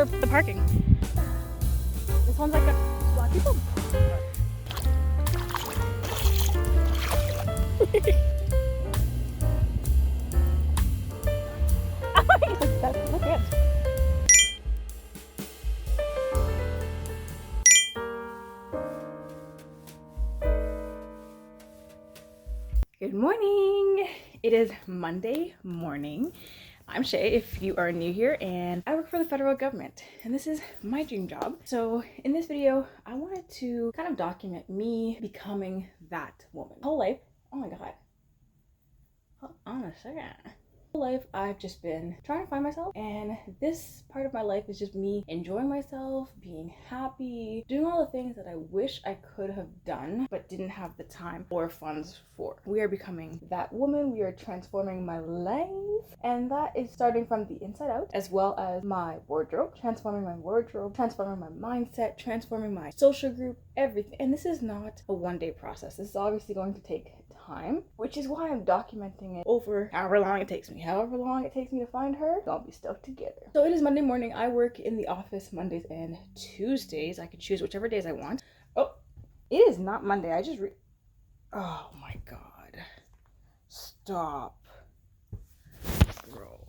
for the parking. This one's like a black people. Look at. Good morning. It is Monday morning. I'm Shay, if you are new here, and I work for the federal government, and this is my dream job. So in this video, I wanted to kind of document me becoming that woman. Whole life, oh my God. Hold on a second. Life I've just been trying to find myself, and this part of my life is just me enjoying myself, being happy, doing all the things that I wish I could have done but didn't have the time or funds for. We are becoming that woman. We are transforming my life, and that is starting from the inside out, as well as my wardrobe, transforming my mindset, transforming my social group, everything. And this is not a one-day process. This is obviously going to take time, which is why I'm documenting it over however long it takes me to find her. I'll be stuck together. So it is Monday morning. I work in the office Mondays and Tuesdays. I can choose whichever days I want. Oh, it is not Monday. Oh my God. Stop. Bro.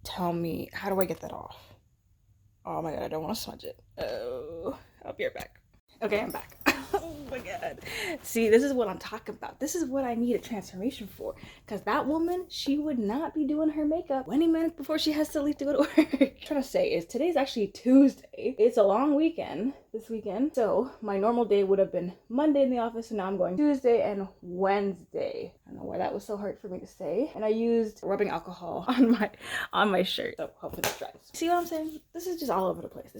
Tell me, how do I get that off? Oh my God, I don't want to smudge it. Oh, I'll be right back. Okay, I'm back. Oh my God. See, this is what I'm talking about. This is what I need a transformation for. Because that woman, she would not be doing her makeup 20 minutes before she has to leave to go to work. What I'm trying to say is today's actually Tuesday. It's a long weekend this weekend. So my normal day would have been Monday in the office, and now I'm going Tuesday and Wednesday. I don't know why that was so hard for me to say. And I used rubbing alcohol on my shirt. So hopefully this dries. See what I'm saying? This is just all over the place.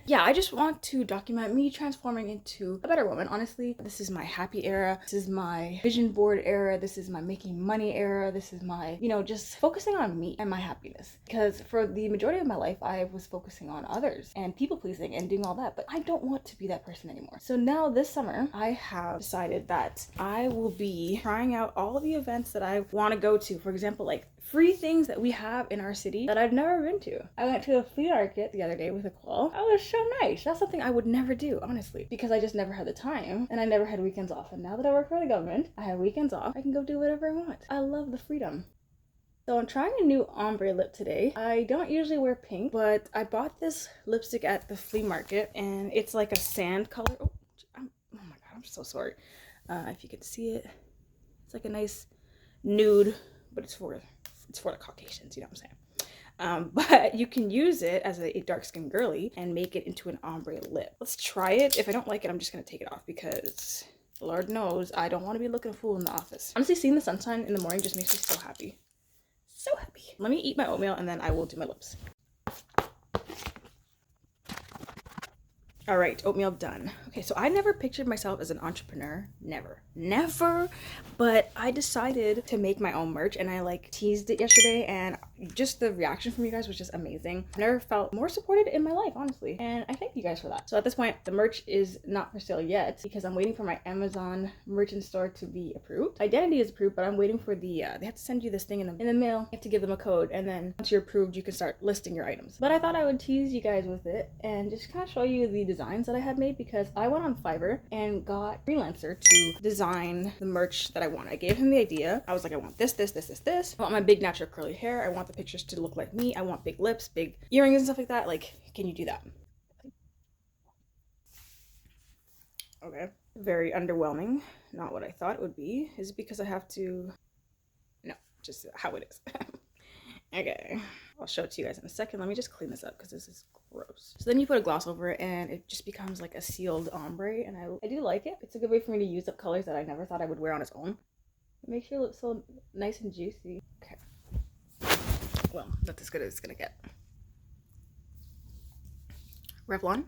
Yeah, I just want to document me transforming into a better woman. Honestly, this is my happy era. This is my vision board era. This is my making money era. This is my, just focusing on me and my happiness. Because for the majority of my life, I was focusing on others and people pleasing and doing all that. But I don't want to be that person anymore. So now this summer, I have decided that I will be trying out all of the events that I want to go to. For example, like free things that we have in our city that I've never been to. I went to a flea market the other day with a call. That was so nice. That's something I would never do, honestly, because I just never had the time and I never had weekends off. And now that I work for the government, I have weekends off. I can go do whatever I want. I love the freedom. So I'm trying a new ombre lip today. I don't usually wear pink, but I bought this lipstick at the flea market, and it's like a sand color. Oh my God, I'm so sorry. If you can see it, it's like a nice nude, but it's for the Caucasians, you know what I'm saying? But you can use it as a dark-skinned girly and make it into an ombre lip. Let's try it. If I don't like it, I'm just gonna take it off because Lord knows I don't want to be looking a fool in the office. Honestly, seeing the sunshine in the morning just makes me so happy. So happy. Let me eat my oatmeal and then I will do my lips. All right, oatmeal done. Okay, so I never pictured myself as an entrepreneur. Never. But I decided to make my own merch, and I teased it yesterday, and just the reaction from you guys was just amazing. I never felt more supported in my life, honestly, and I thank you guys for that. So at this point, the merch is not for sale yet because I'm waiting for my Amazon merchant store to be approved. Identity is approved, but I'm waiting for the they have to send you this thing in the mail. You have to give them a code, and then once you're approved, you can start listing your items. But I thought I would tease you guys with it and just kind of show you the designs that I had made, because I went on Fiverr and got a freelancer to design the merch that I want. I gave him the idea. I was like, I want this. I want my big natural curly hair. I want the pictures to look like me. I want big lips, big earrings and stuff like that. Like, can you do that? Okay. Very underwhelming. Not what I thought it would be. Is it because I have to... No, just how it is. Okay. I'll show it to you guys in a second. Let me just clean this up because this is gross. So then you put a gloss over it and it just becomes like a sealed ombre, and I do like it. It's a good way for me to use up colors that I never thought I would wear on its own. It makes your lips so nice and juicy. Okay. Well, that's as good as it's gonna get. Revlon.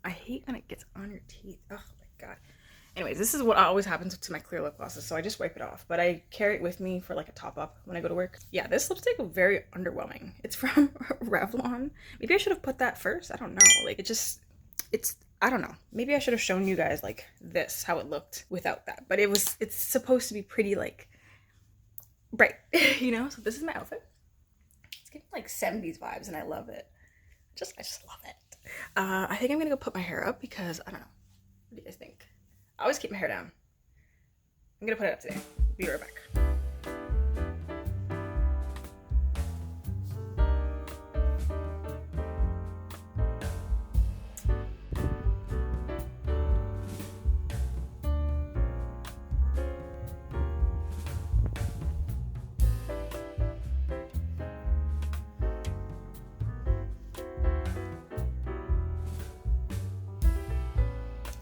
I hate when it gets on your teeth. Oh my God. Anyways, this is what always happens to my clear lip glosses, so I just wipe it off. But I carry it with me for like a top up when I go to work. Yeah, this lipstick is very underwhelming. It's from Revlon. Maybe I should have put that first. I don't know. Like, it's I don't know. Maybe I should have shown you guys like this, how it looked without that. But it's supposed to be pretty like bright, you know? So this is my outfit. It's getting like 70s vibes and I love it. I just love it. I think I'm gonna go put my hair up because I don't know. What do you guys think? I always keep my hair down. I'm gonna put it up today. Be right back.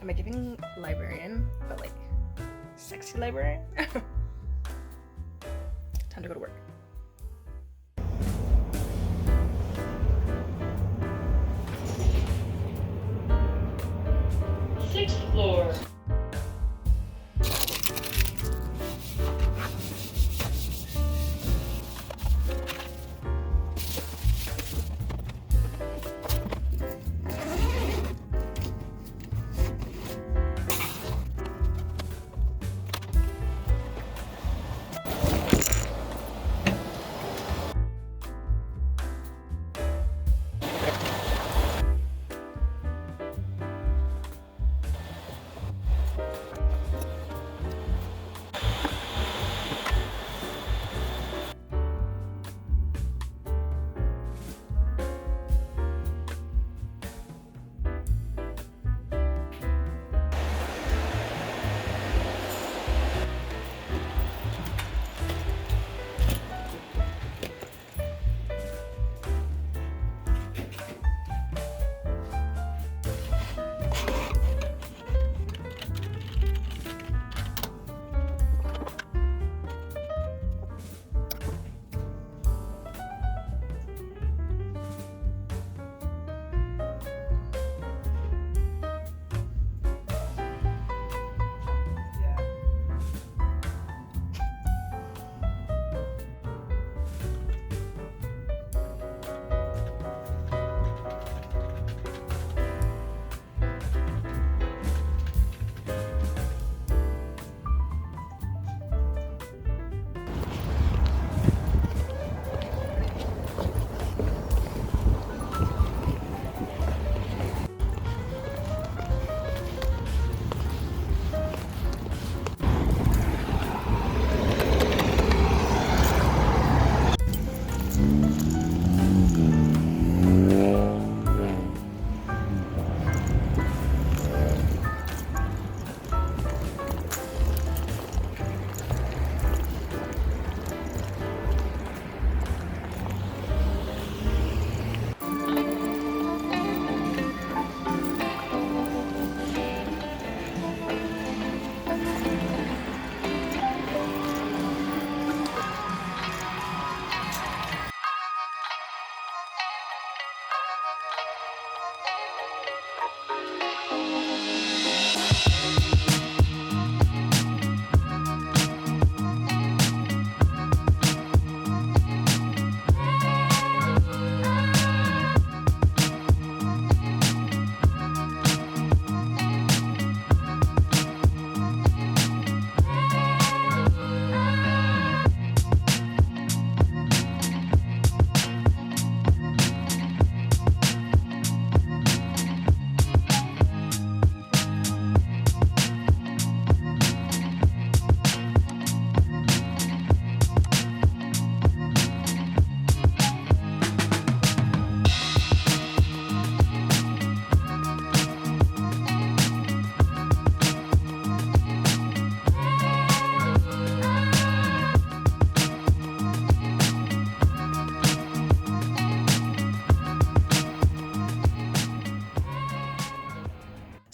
Am I giving librarian, but like sexy librarian? Time to go to work. 6th floor.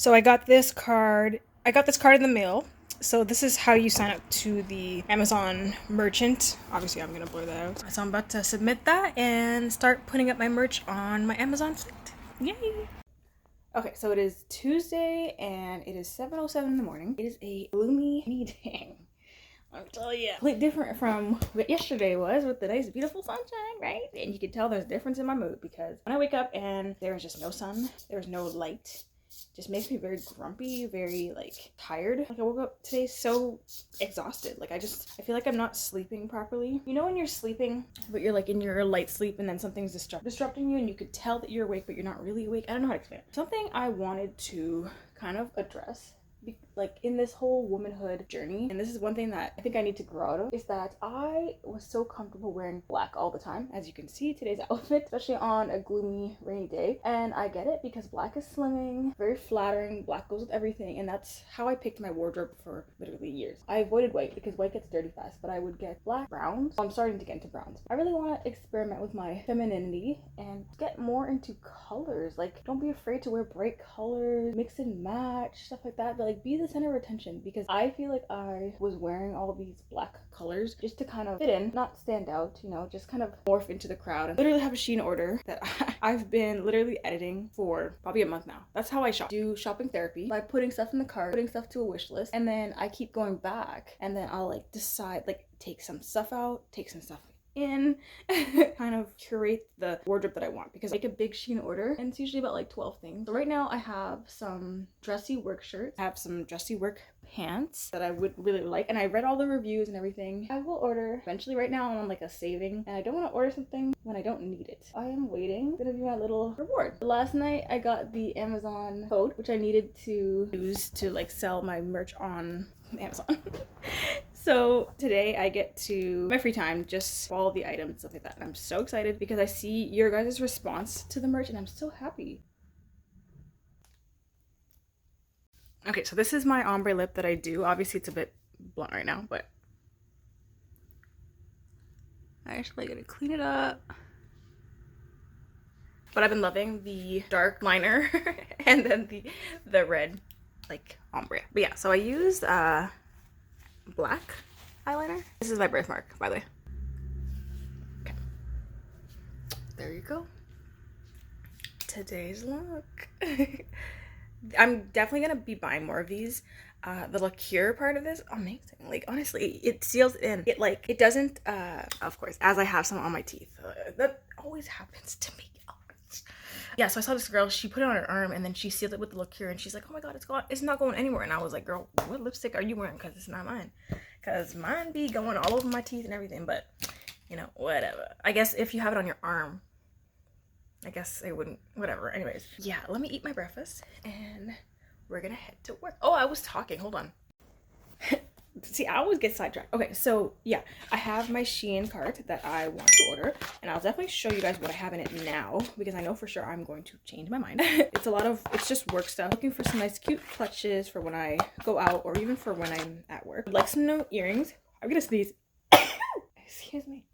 So I got this card. I got this card in the mail. So this is how you sign up to the Amazon merchant. Obviously, I'm gonna blur that out. So I'm about to submit that and start putting up my merch on my Amazon site. Yay! Okay, so it is Tuesday and it is 7:07 in the morning. It is a gloomy day. I'll tell you. Completely different from what yesterday was with the nice, beautiful sunshine, right? And you can tell there's a difference in my mood because when I wake up and there is just no sun, there's no light, just makes me very grumpy, very like tired. Like I woke up today so exhausted. Like I feel like I'm not sleeping properly. You know when you're sleeping but you're like in your light sleep and then something's disrupting you and you could tell that you're awake but you're not really awake? I don't know how to explain it. Something I wanted to kind of address like in this whole womanhood journey, and this is one thing that I think I need to grow out of, is that I was so comfortable wearing black all the time, as you can see today's outfit, especially on a gloomy rainy day. And I get it because black is slimming, very flattering, black goes with everything, and that's how I picked my wardrobe for literally years. I avoided white because white gets dirty fast, but I would get black, browns. I'm starting to get into browns. I really want to experiment with my femininity and get more into colors. Like don't be afraid to wear bright colors, mix and match, stuff like that, but like be the center of attention, because I feel like I was wearing all these black colors just to kind of fit in, not stand out, you know, just kind of morph into the crowd. And literally have a Shein order that I've been literally editing for probably a month now. That's how I shop. Do shopping therapy by putting stuff in the cart, putting stuff to a wish list, and then I keep going back and then I'll like decide, like take some stuff out, take some stuff in, kind of curate the wardrobe that I want, because I make a big Shein order and it's usually about like 12 things. So right now I have some dressy work shirts, I have some dressy work pants that I would really like, and I read all the reviews and everything. I will order eventually. Right now I'm on like a saving and I don't want to order something when I don't need it. I am waiting. It's gonna be my little reward. Last night I got the Amazon code, which I needed to use to like sell my merch on Amazon. So today I get to, my free time, just follow the items, stuff like that. And I'm so excited because I see your guys' response to the merch and I'm so happy. Okay, so this is my ombre lip that I do. Obviously it's a bit blunt right now, but I actually gotta clean it up. But I've been loving the dark liner and then the red like ombre. But yeah, so I used black eyeliner. This is my birthmark, by the way. Okay, there you go. Today's look. I'm definitely gonna be buying more of these. The liqueur part of this, amazing. Like honestly, it seals in. It like, it doesn't, of course, as I have some on my teeth. That always happens to me. Yeah, so I saw this girl, she put it on her arm and then she sealed it with the liqueur and she's like, oh my god, it's not going anywhere. And I was like, girl, what lipstick are you wearing? Because it's not mine. Because mine be going all over my teeth and everything, but you know, whatever. I guess if you have it on your arm, I guess it wouldn't, whatever. Anyways, yeah, let me eat my breakfast and we're gonna head to work. Oh, I was talking, hold on. See, I always get sidetracked. Okay, so yeah, I have my Shein cart that I want to order, and I'll definitely show you guys what I have in it now, because I know for sure I'm going to change my mind. It's just work stuff. Looking for some nice cute clutches for when I go out, or even for when I'm at work. I'd like some new earrings. I'm gonna sneeze. Excuse me.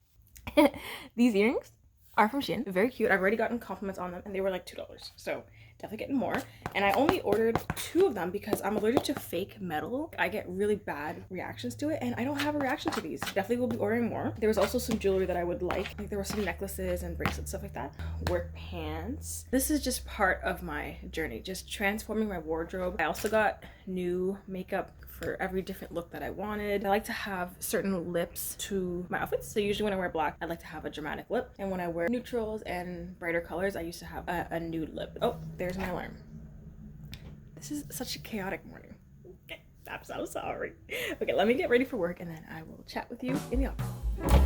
These earrings are from Shein. Very cute. I've already gotten compliments on them, and they were like $2. So definitely getting more. And I only ordered 2 of them because I'm allergic to fake metal. I get really bad reactions to it and I don't have a reaction to these. Definitely will be ordering more. There was also some jewelry that I would like there were some necklaces and bracelets, stuff like that. Work pants. This is just part of my journey, just transforming my wardrobe. I also got new makeup for every different look that I wanted. I like to have certain lips to my outfits. So usually when I wear black, I like to have a dramatic lip. And when I wear neutrals and brighter colors, I used to have a nude lip. Oh, there's my alarm. This is such a chaotic morning. Okay, I'm so sorry. Okay, let me get ready for work and then I will chat with you in the office.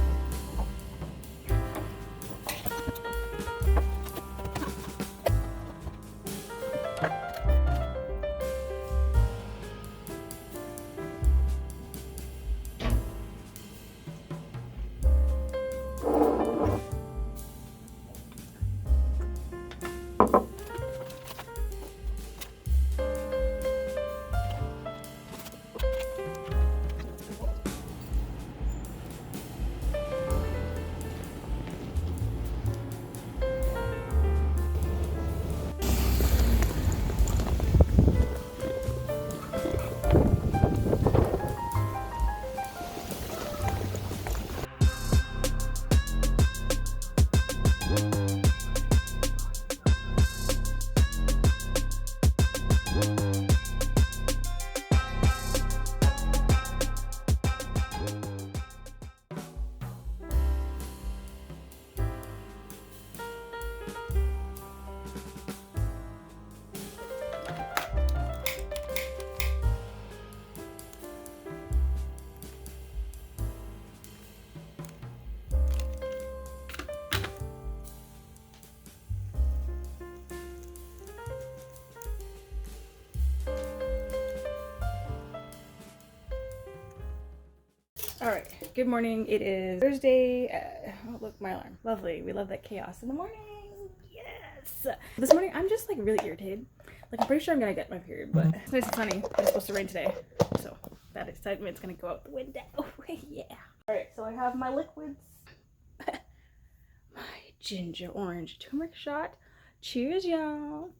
All right, good morning. It is Thursday. Oh, look, my alarm. Lovely. We love that chaos in the morning. Yes. This morning, I'm just like really irritated. Like, I'm pretty sure I'm gonna get my period, but it's nice and sunny. It's supposed to rain today, so that excitement's gonna go out the window. Yeah. All right, so I have my liquids. My ginger orange turmeric shot. Cheers, y'all.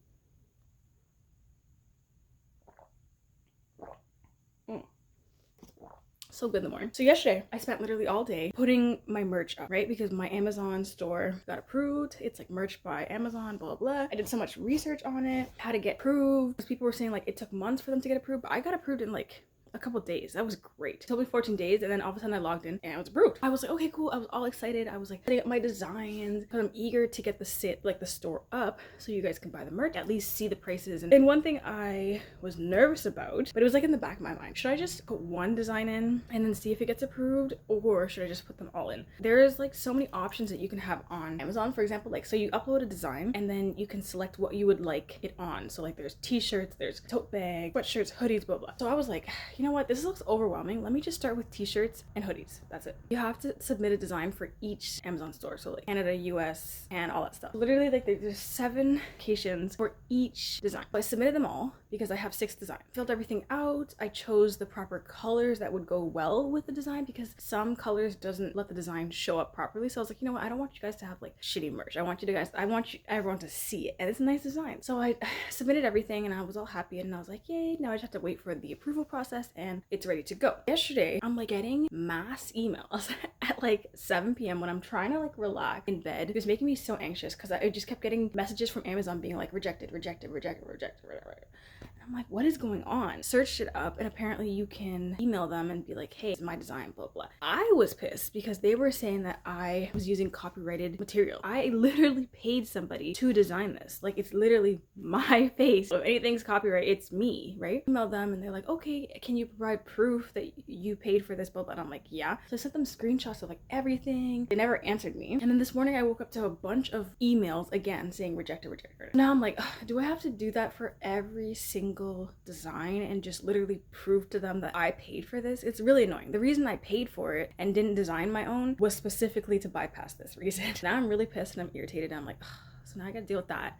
So good in the morning. So yesterday, I spent literally all day putting my merch up, right? Because my Amazon store got approved. It's like merch by Amazon, blah, blah. I did so much research on it, how to get approved. Because people were saying like it took months for them to get approved, but I got approved in like a couple days. That was great. It took me 14 days, and then all of a sudden I logged in and I was approved. I was like, okay, cool. I was all excited. I was like setting up my designs because I'm eager to get the store up so you guys can buy the merch, at least see the prices. And one thing I was nervous about, but it was like in the back of my mind, should I just put one design in and then see if it gets approved, or should I just put them all in? There's like so many options that you can have on Amazon, for example. Like, so you upload a design and then you can select what you would like it on. So like there's t-shirts, there's tote bags, sweatshirts, hoodies, blah, blah. So I was like, you know what, this looks overwhelming. Let me just start with t-shirts and hoodies. That's it. You have to submit a design for each Amazon store. So like Canada, US, and all that stuff. Literally like there's 7 locations for each design. So I submitted them all because I have 6 designs. Filled everything out. I chose the proper colors that would go well with the design because some colors doesn't let the design show up properly. So I was like, you know what? I don't want you guys to have like shitty merch. I want everyone to see it, and it's a nice design. So I submitted everything and I was all happy, and I was like, yay, now I just have to wait for the approval process and it's ready to go. Yesterday, I'm like getting mass emails at like 7 p.m. when I'm trying to like relax in bed. It was making me so anxious because I just kept getting messages from Amazon being like rejected, rejected, rejected, rejected, whatever. And I'm like, what is going on? Searched it up, and apparently you can email them and be like, hey, it's my design, blah, blah. I was pissed because they were saying that I was using copyrighted material. I literally paid somebody to design this. Like, it's literally my face. So if anything's copyright, it's me, right? Email them and they're like, okay, can you provide proof that you paid for this, blah, blah. And I'm like, yeah. So I sent them screenshots of like everything. They never answered me. And then this morning I woke up to a bunch of emails again saying rejected, rejected. Now I'm like, do I have to do that for every single design and just literally prove to them that I paid for this? It's really annoying. The reason I paid for it and didn't design my own was specifically to bypass this reason. Now I'm really pissed and I'm irritated and I'm like, so now I gotta deal with that.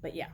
But yeah.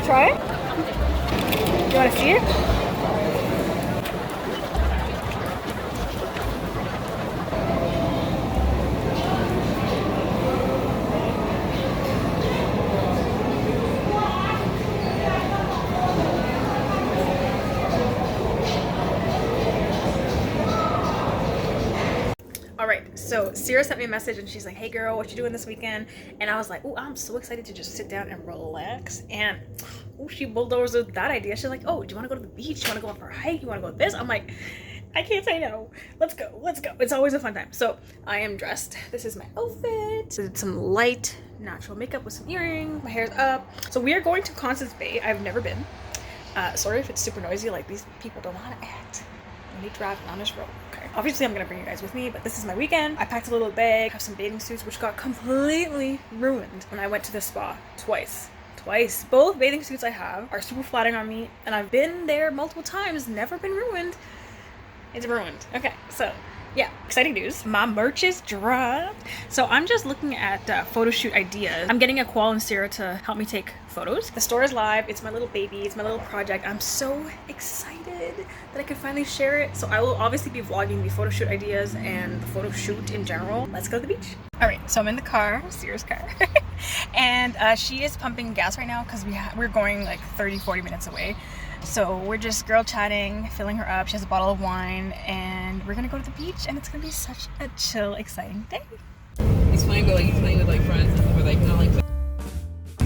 try it? You want to see it? Alright, so Sierra sent me a message and she's like, hey girl, what you doing this weekend? And I was like, oh, I'm so excited to just sit down and relax. And oh, she bulldozed with that idea. She's like, oh, do you want to go to the beach? You want to go for a hike? You want to go this? I'm like, I can't say no. Let's go. Let's go. It's always a fun time. So I am dressed. This is my outfit. So it's some light natural makeup with some earrings. My hair's up. So we are going to Constance Bay. I've never been. Sorry if it's super noisy. Like, these people don't know how to act when they drive on this road. Okay. Obviously, I'm gonna bring you guys with me, but this is my weekend. I packed a little bag, have some bathing suits, which got completely ruined when I went to the spa twice. Both bathing suits I have are super flattering on me, and I've been there multiple times, never been ruined. It's ruined. Okay, so yeah, exciting news. My merch is dropped. So I'm just looking at photo shoot ideas. I'm getting a Qual and Sierra to help me take photos. The store is live. It's my little baby. It's my little project. I'm so excited that I can finally share it. So I will obviously be vlogging the photo shoot ideas and the photo shoot in general. Let's go to the beach. All right, so I'm in the car, Sierra's car. And she is pumping gas right now because we're going like 30-40 minutes away. So we're just girl chatting, filling her up. She has a bottle of wine, and we're gonna go to the beach, and it's gonna be such a chill, exciting day. He's playing, but like he's playing with like friends, or like not like.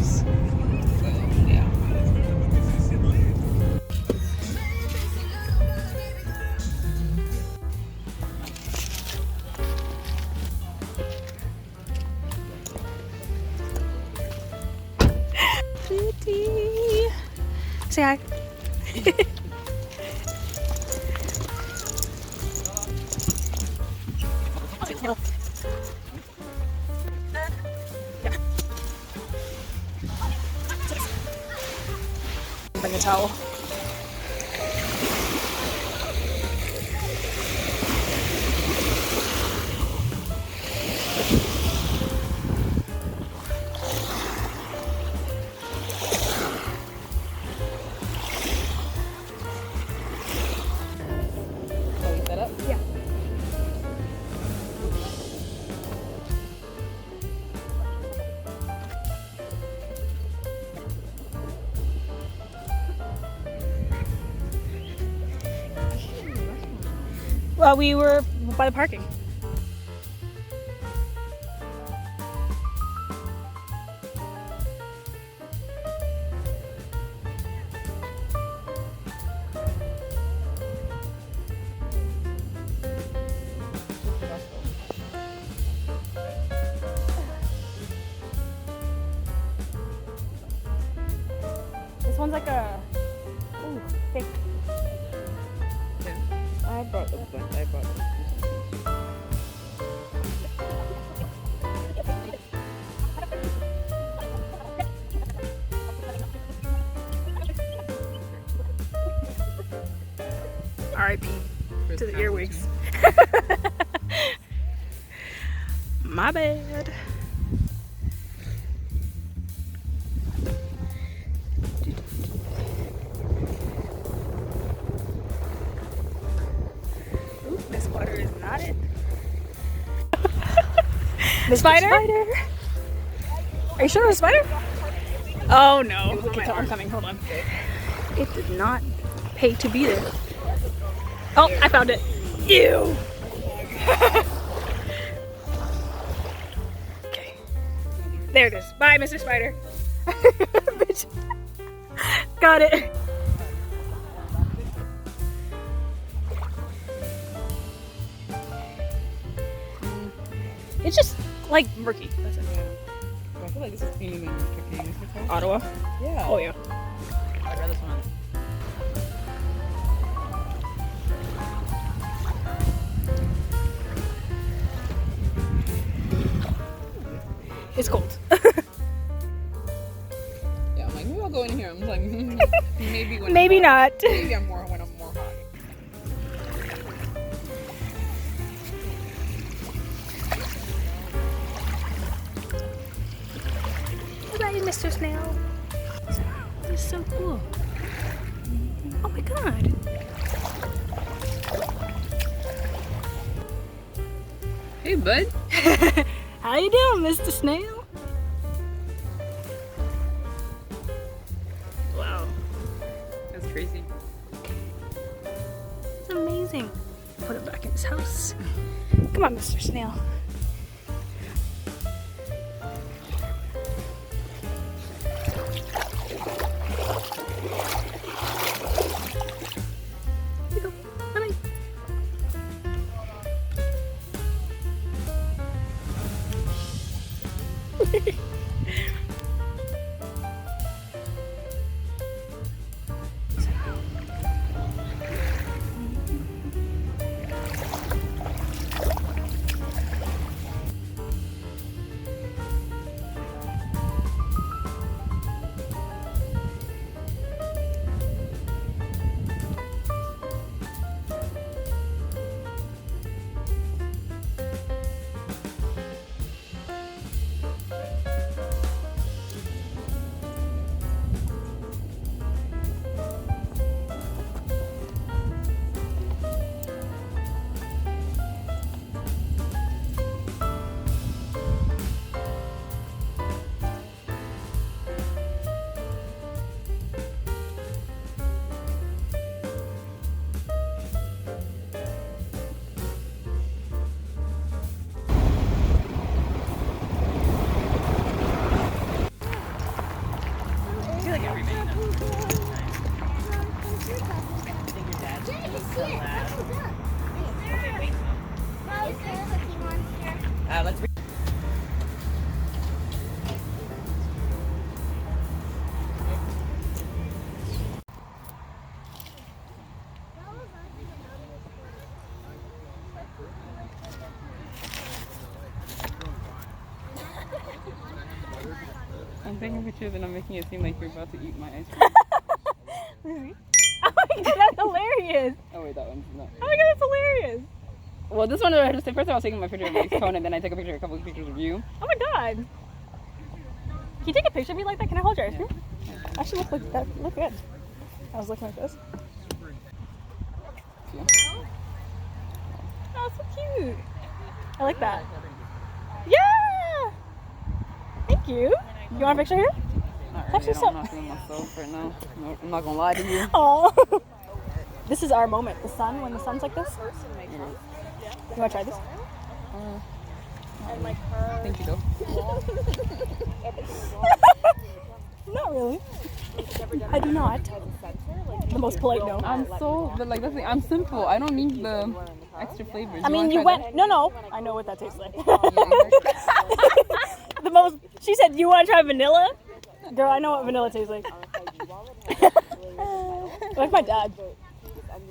So yeah. Kitty, say hi. Bring a towel. Yeah. Well, we were by the parking. This one's like a thick. Yeah. I brought this one. I brought it. R.I.P. to the earwigs. My bad. Ooh, this water is not it. The spider? Are you sure it was a spider? Oh no. Okay, I'm coming. Hold on. It did not pay to be there. Oh, I found it. Ew. Okay. There it is. Bye, Mr. Spider. Bitch. Got it. It's just like murky. That's it. I feel like this is cleaner than Turkey. Ottawa? Yeah. Oh yeah. I'd rather swim. It's cold. Yeah, I'm like, maybe I'll go in here. I'm like, maybe when Maybe I'm not. Maybe I'm more when I'm more hot. Bye, Mr. Snail. is so cool. Oh my god. Hey, bud. How you doing, Mr. Snail? Wow. That's crazy. It's amazing. Put him back in his house. Come on, Mr. Snail. Here you go. Bye-bye. Let's read. I'm taking pictures and I'm making it seem like you're about to eat my ice cream. Really? Oh my god, that's hilarious! Oh wait, that one's not. Oh my god, that's hilarious! Well, this one I just first I was taking my picture of my phone and then I took a couple of pictures of you. Oh my god! Can you take a picture of me like that? Can I hold your ice cream? Actually, look like that. Look good. I was looking like this. Yeah. Oh, so cute. I like that. Yeah! Thank you. You want a picture here? Not really. Actually, I'm not feeling myself right now. No, I'm not gonna lie to you. Oh. This is our moment. The sun, when the sun's like this. You want to try this? Thank you, though. Not really. I do not. The most polite no. But like that's the thing, I'm simple. I don't need the extra flavors. I mean, you wanna went. No. I know what that tastes like. The most. She said, "You want to try vanilla?" Girl, I know what vanilla tastes like. Like my dad.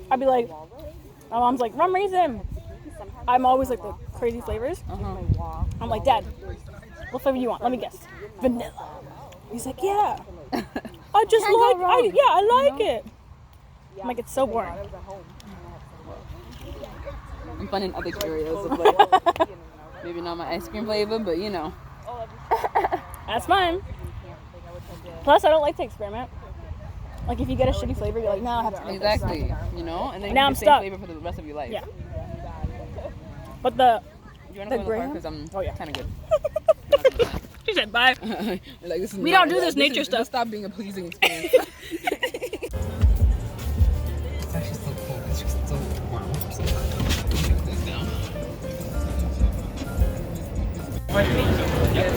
I'd be like, my mom's like, rum raisin. I'm always like the crazy flavors. I'm like, Dad, what flavor do you want? Let me guess. Vanilla. He's like, yeah. I just like, I like it. I'm like, it's so boring. I'm fun in other areas of like, maybe not my ice cream flavor, but you know. That's fine. Plus, I don't like to experiment. Like, if you get a shitty flavor, you're like, no, I have to make Exactly. this. You know, and then Now you I'm get the stuck. same flavor for the rest of your life. Yeah. But the You want to go in the park because I'm Oh, yeah. kind of good. She said bye. You're like, this is We not- don't do this nature stuff. Stop being a pleasing experience. It's actually so cool. It's just so wow. I'm so take this down. We're gonna get